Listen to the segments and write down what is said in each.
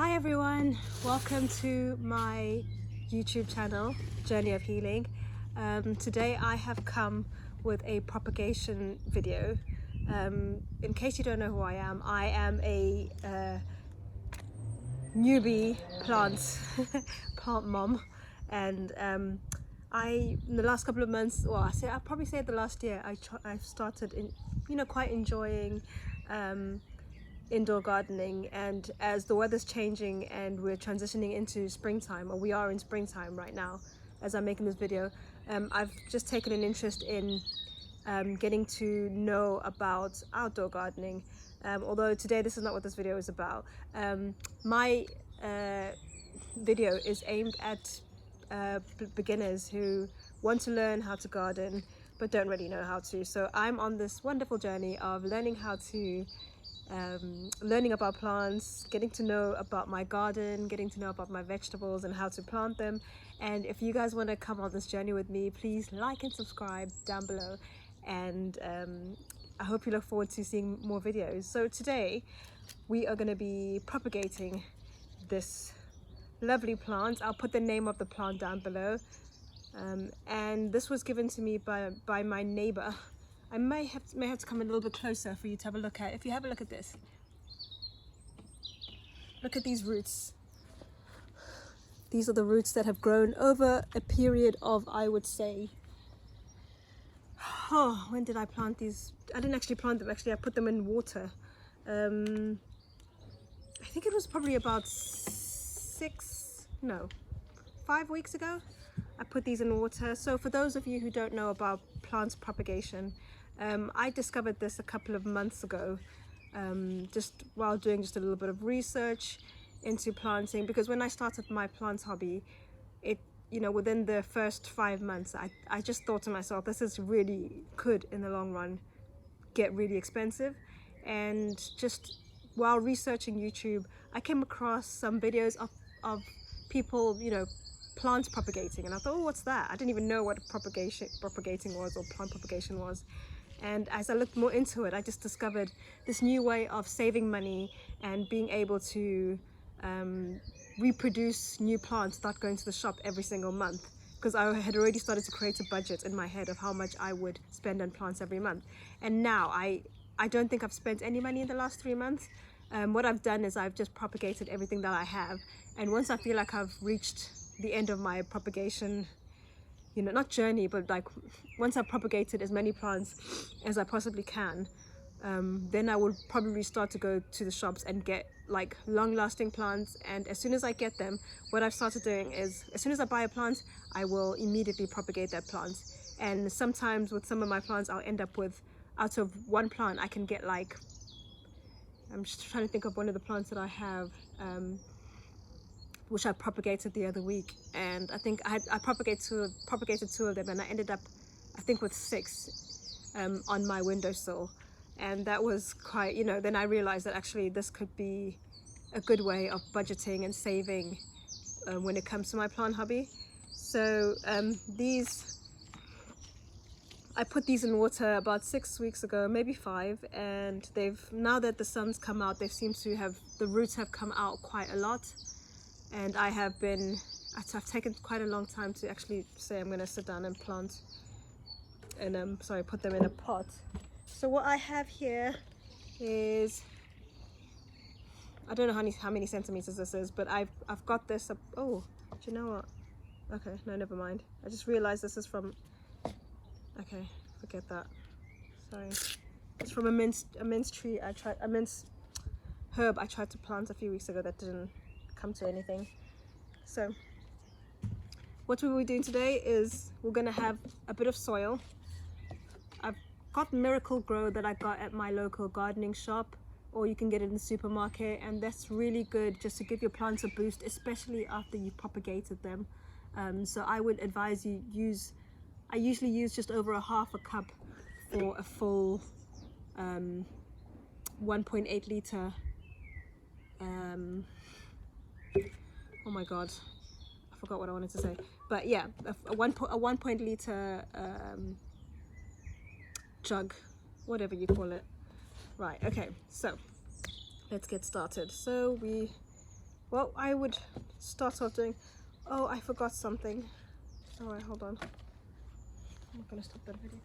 Hi everyone, welcome to my YouTube channel, Journey of Healing. Today I have come with a propagation video. In case you don't know who I am a newbie plant mom, and in the last couple of months, well, I'll probably say the last year, I've started quite enjoying indoor gardening. And as the weather's changing and we're transitioning into springtime, or we are in springtime right now as I'm making this video, I've just taken an interest in getting to know about outdoor gardening. Although today this is not what this video is about. My video is aimed at beginners who want to learn how to garden but don't really know how to. So I'm on this wonderful journey of learning how to learning about plants, getting to know about my garden, getting to know about my vegetables and how to plant them. And if you guys want to come on this journey with me, please like and subscribe down below, and I hope you look forward to seeing more videos. So today we are going to be propagating this lovely plant. I'll put the name of the plant down below, and this was given to me by my neighbor. I may have to come a little bit closer for you to have a look at. If you have a look at this, look at these roots. These are the roots that have grown over a period of, I would say, when did I plant these? I didn't actually plant them, actually I put them in water. I think it was probably about 5 weeks ago. I put these in water. So for those of you who don't know about plant propagation, I discovered this a couple of months ago, just while doing just a little bit of research into planting, because when I started my plant hobby, within the first 5 months, I just thought to myself, this is really could in the long run get really expensive. And just while researching YouTube, I came across some videos of people, plants propagating, and I thought, oh, what's that? I didn't even know what propagating was, or plant propagation was. And as I looked more into it, I just discovered this new way of saving money and being able to reproduce new plants without going to the shop every single month, because I had already started to create a budget in my head of how much I would spend on plants every month. And now I don't think I've spent any money in the last 3 months. What I've done is I've just propagated everything that I have, and once I feel like I've reached the end of my propagation, not journey, but like once I've propagated as many plants as I possibly can, then I will probably start to go to the shops and get like long-lasting plants. And as soon as I get them, what I've started doing is, as soon as I buy a plant, I will immediately propagate that plant. And sometimes with some of my plants, I'll end up with, out of one plant, I can get like, I'm just trying to think of one of the plants that I have, which I propagated the other week, and I think I propagated two of them, and I ended up, I think, with 6 on my windowsill. And that was quite, then I realized that actually this could be a good way of budgeting and saving when it comes to my plant hobby. So I put these in water about 6 weeks ago, maybe 5, and now that the sun's come out, the roots have come out quite a lot. And I've taken quite a long time to actually say I'm going to sit down and plant and put them in a pot. So what I have here is, I don't know how many centimeters this is, but I've got this up. Oh, do you know what? Okay, no, never mind. I just realized this is from, okay, forget that. Sorry. It's from a mince tree. A mince herb I tried to plant a few weeks ago that didn't come to anything. So what we will be doing today is we're going to have a bit of soil. I've got Miracle Grow that I got at my local gardening shop, or you can get it in the supermarket, and that's really good just to give your plants a boost, especially after you propagated them. So I would advise you I usually use just over a half a cup for a full 1.8 liter oh my god, I forgot what I wanted to say, but yeah, a 1 liter jug, whatever you call it. Right, okay, so let's get started. So we what I would start off doing, oh, I forgot something. Alright, hold on. I'm not gonna stop that video.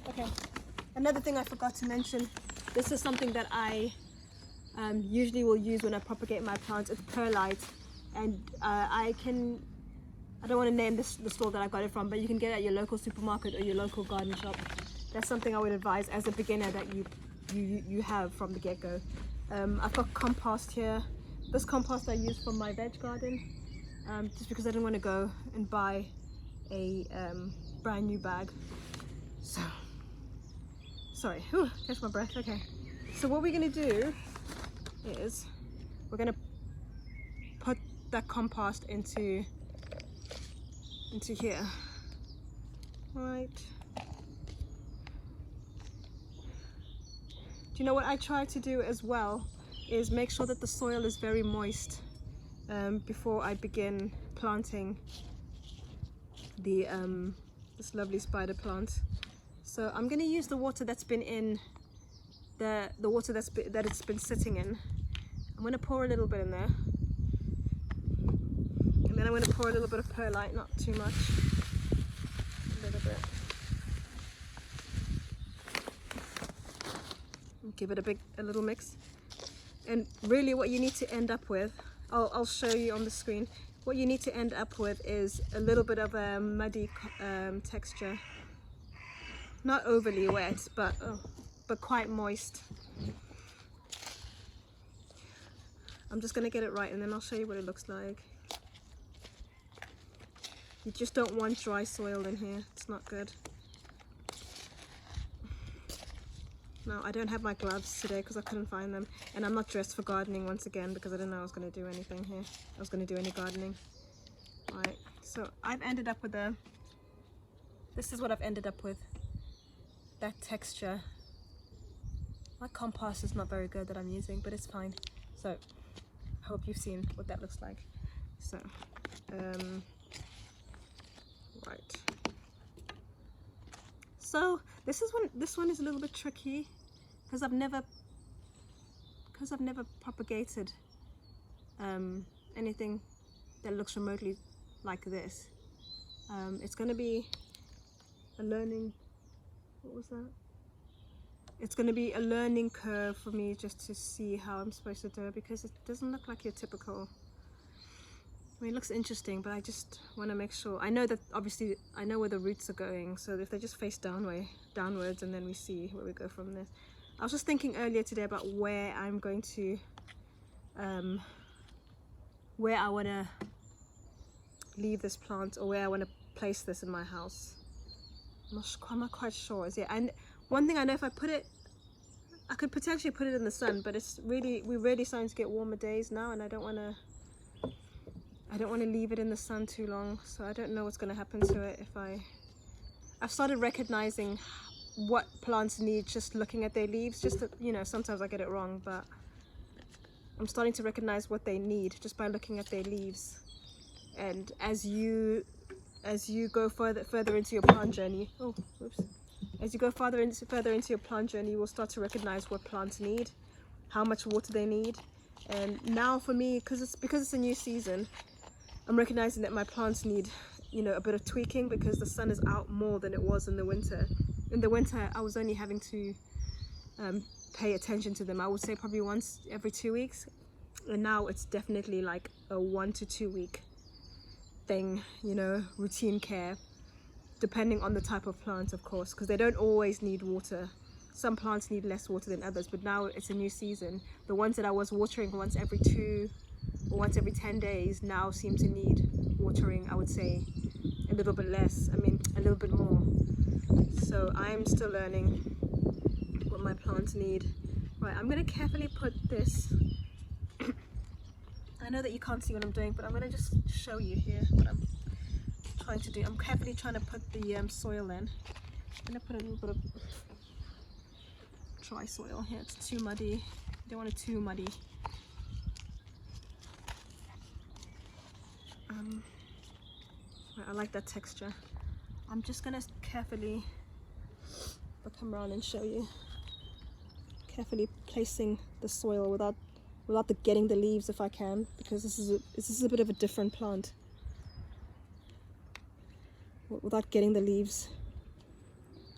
Okay, another thing I forgot to mention, this is something that I usually will use when I propagate my plants. It's perlite, and I don't want to name the store that I got it from, but you can get it at your local supermarket or your local garden shop. That's something I would advise as a beginner that you have from the get-go. I've got compost here. This compost I use for my veg garden, just because I didn't want to go and buy a brand new bag. So, sorry, catch my breath. Okay, so what we're gonna do is we're gonna put that compost into here, right? Do you know what I try to do as well is make sure that the soil is very moist before I begin planting the this lovely spider plant. So I'm going to use the water that's been in the water that it's been sitting in. I'm going to pour a little bit in there, and then I'm going to pour a little bit of perlite, not too much, a little bit. Give it a little mix. And really what you need to end up with, I'll show you on the screen, what you need to end up with is a little bit of a muddy texture. Not overly wet, but quite moist. I'm just going to get it right, and then I'll show you what it looks like. You just don't want dry soil in here, it's not good. No, I don't have my gloves today because I couldn't find them, and I'm not dressed for gardening once again because I didn't know I was going to do anything here. I was going to do any gardening. Alright, so I've ended up with this is what I've ended up with. That texture. My compost is not very good that I'm using, but it's fine. So, I hope you've seen what that looks like. So, right. So this one is a little bit tricky because I've never propagated anything that looks remotely like this. It's going to be a learning. What was that? It's going to be a learning curve for me just to see how I'm supposed to do it, because it doesn't look like your typical. I mean, it looks interesting, but I just want to make sure. I know that obviously I know where the roots are going, so if they just face downwards, and then we see where we go from this. I was just thinking earlier today about where I'm going to, where I want to leave this plant, or where I want to place this in my house. I'm not quite sure. And one thing I know, if I put it, I could potentially put it in the sun, but we're really starting to get warmer days now, and I don't want to leave it in the sun too long, so I don't know what's going to happen to it. I've started recognizing what plants need just looking at their leaves. Just that, you know, sometimes I get it wrong, but I'm starting to recognize what they need just by looking at their leaves. And as you go further into your plant journey, as you go further into your plant journey, you will start to recognize what plants need, how much water they need. And now for me, because it's a new season, I'm recognizing that my plants need, you know, a bit of tweaking, because the sun is out more than it was in the winter. In the winter, I was only having to pay attention to them, I would say probably once every 2 weeks, and now it's definitely like a 1 to 2 week thing, you know, routine care, depending on the type of plant, of course, because they don't always need water. Some plants need less water than others, but now it's a new season. The ones that I was watering once every 2 or once every 10 days now seem to need watering, I would say, a little bit less. I mean, a little bit more. So I'm still learning what my plants need. Right, I'm going to carefully put this. I know that you can't see what I'm doing, but I'm going to just show you here what I'm trying to do. I'm carefully trying to put the soil in. I'm going to put a little bit of dry soil here. It's too muddy. I don't want it too muddy. I like that texture. I'm just gonna carefully, I'll come around and show you, carefully placing the soil without getting the leaves if I can, because this is a bit of a different plant. Without getting the leaves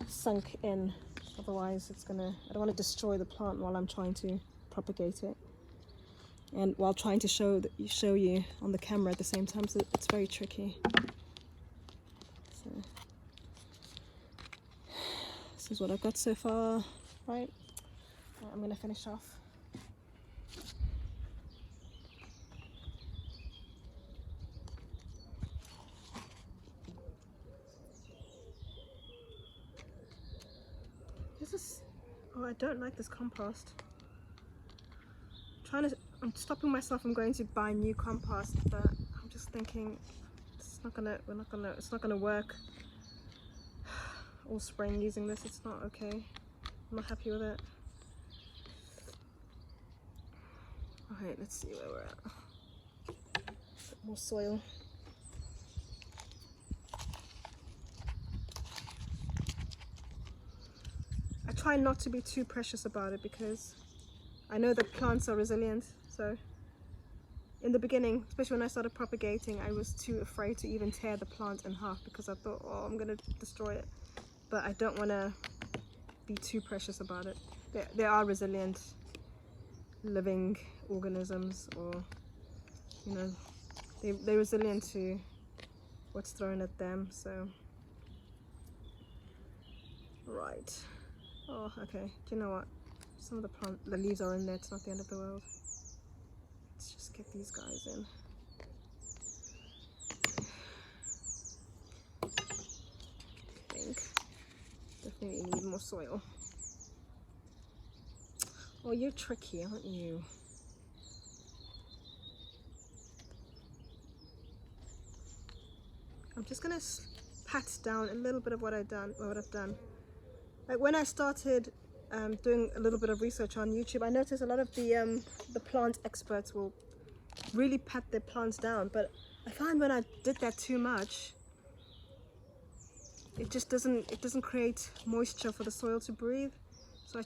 sunk in, otherwise I don't want to destroy the plant while I'm trying to propagate it, and while trying to show you on the camera at the same time, so it's very tricky. So this is what I've got so far, right? I'm gonna finish off. Oh, I don't like this compost. I'm stopping myself from going to buy new compost, but I'm just thinking it's not gonna work all spring using this. It's not okay. I'm not happy with it. Alright, let's see where we're at. Bit more soil. I try not to be too precious about it because I know that plants are resilient. So in the beginning, especially when I started propagating, I was too afraid to even tear the plant in half because I thought, oh, I'm gonna destroy it. But I don't want to be too precious about it. There are resilient living organisms, or they're resilient to what's thrown at them. So right. Oh, okay. Do you know what? Some of the leaves are in there. It's not the end of the world. Let's just get these guys in. I think definitely need more soil. Oh, you're tricky, aren't you? I'm just gonna pat down a little bit of what I've done. Like when I started doing a little bit of research on YouTube, I noticed a lot of the plant experts will really pat their plants down, but I find when I did that too much, it just doesn't create moisture for the soil to breathe. So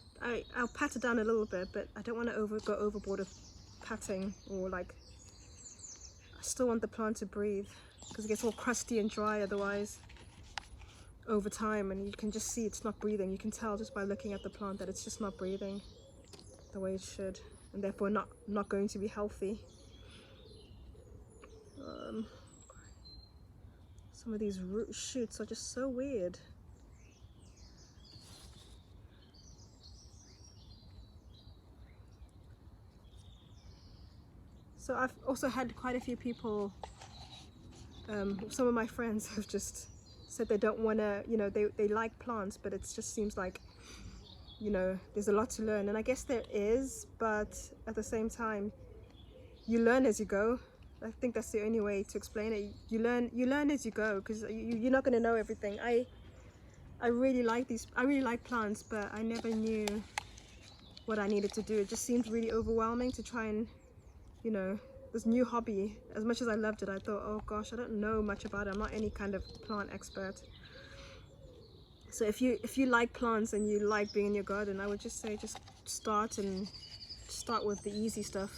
I'll pat it down a little bit, but I don't want to go overboard with patting, or like, I still want the plant to breathe because it gets all crusty and dry otherwise over time, and you can just see it's not breathing. You can tell just by looking at the plant that it's just not breathing the way it should, and therefore not going to be healthy. Some of these root shoots are just so weird. So I've also had quite a few people, some of my friends have just said they don't want to, they like plants, but it just seems like, there's a lot to learn. And I guess there is, but at the same time, you learn as you go. I think that's the only way to explain it. You learn as you go, because you're not going to know everything. I really like plants, but I never knew what I needed to do. It just seemed really overwhelming to try and, this new hobby. As much as I loved it, I thought, oh gosh, I don't know much about it. I'm not any kind of plant expert. So if you like plants and you like being in your garden, I would just say just start with the easy stuff.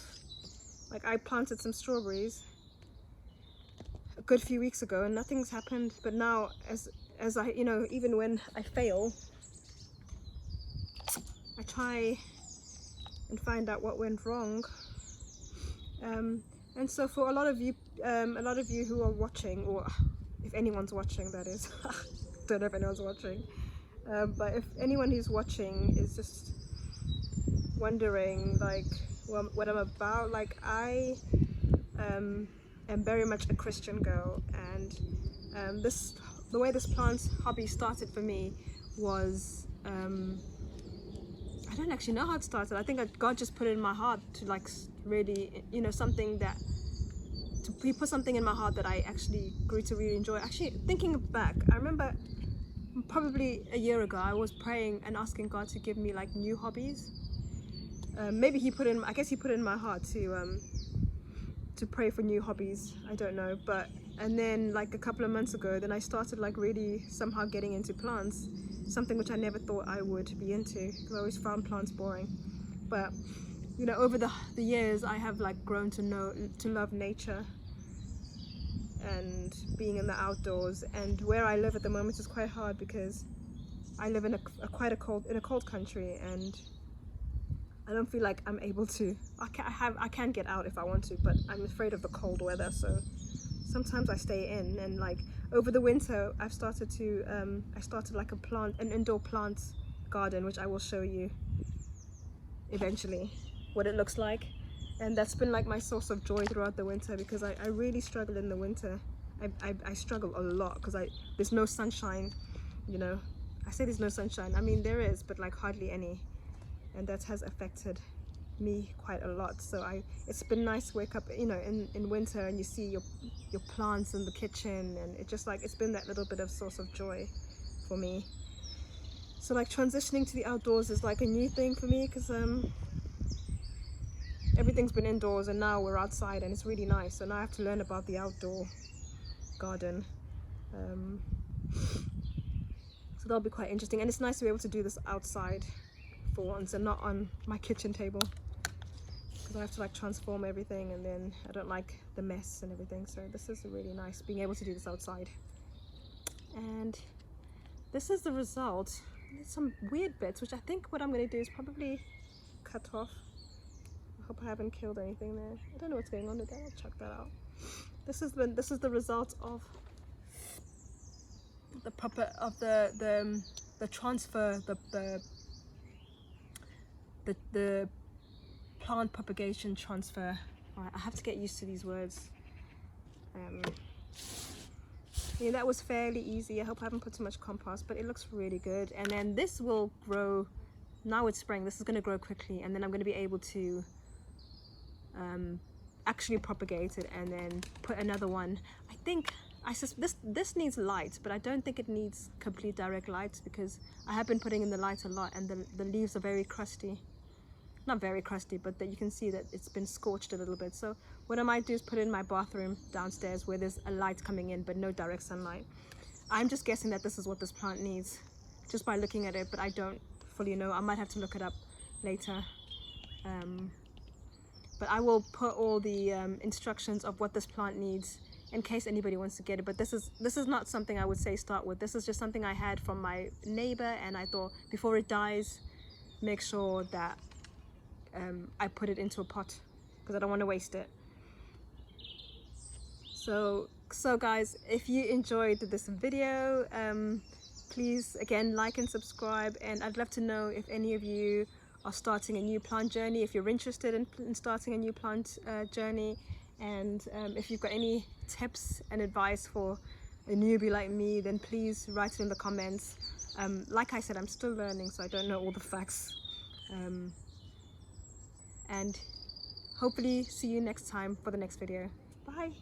Like I planted some strawberries a good few weeks ago and nothing's happened, but now as I, even when I fail, I try and find out what went wrong. And so for a lot of you who are watching, or if anyone's watching, that is, don't know if anyone's watching, but if anyone who's watching is just wondering like what I'm about, like I am very much a Christian girl, and the way this plant hobby started for me was, I don't actually know how it started. I think God just put it in my heart to like really, something that, He put something in my heart that I actually grew to really enjoy. Actually, thinking back, I remember probably a year ago, I was praying and asking God to give me like new hobbies. Maybe I guess He put it in my heart to to pray for new hobbies, I don't know. But and then like a couple of months ago, then I started like really somehow getting into plants, something which I never thought I would be into, because I always found plants boring. But you know, over the years, I have like grown to love nature and being in the outdoors. And where I live at the moment is quite hard because I live in quite a cold country, and I don't feel like I'm able to. I can get out if I want to, but I'm afraid of the cold weather. So sometimes I stay in. And like over the winter, I started like an indoor plant garden, which I will show you eventually what it looks like. And that's been like my source of joy throughout the winter, because I really struggle in the winter. I struggle a lot because there's no sunshine, you know. I say there's no sunshine, I mean there is, but like hardly any, and that has affected me quite a lot. So it's been nice to wake up, you know, in winter, and you see your plants in the kitchen, and it's been that little bit of source of joy for me. So like transitioning to the outdoors is like a new thing for me, because everything's been indoors and now we're outside, and it's really nice. So now I have to learn about the outdoor garden. So that'll be quite interesting, and it's nice to be able to do this outside for once and not on my kitchen table, because I have to like transform everything, and then I don't like the mess and everything. So this is really nice being able to do this outside. And this is the result. There's some weird bits, which I think what I'm going to do is probably cut off. I hope I haven't killed anything there. I don't know what's going on with that. I'll check that out. This is the result of the transfer, the plant propagation transfer. All right, I have to get used to these words. Yeah, that was fairly easy. I hope I haven't put too much compost, but it looks really good. And then this will grow. Now it's spring, this is going to grow quickly, and then I'm going to be able to actually propagate it and then put another one. I think this needs light, but I don't think it needs complete direct light, because I have been putting in the light a lot, and the leaves are very crusty. Not very crusty, but that you can see that it's been scorched a little bit. So what I might do is put it in my bathroom downstairs, where there's a light coming in but no direct sunlight. I'm just guessing that this is what this plant needs just by looking at it, but I don't fully know. I might have to look it up later. But I will put all the instructions of what this plant needs in case anybody wants to get it. But this is not something I would say start with. This is just something I had from my neighbor, and I thought before it dies, make sure that I put it into a pot, because I don't want to waste it. So guys, if you enjoyed this video, please again like and subscribe, and I'd love to know if any of you are starting a new plant journey, if you're interested in starting a new plant journey, and if you've got any tips and advice for a newbie like me, then please write it in the comments. Like I said, I'm still learning, so I don't know all the facts. And hopefully see you next time for the next video. Bye.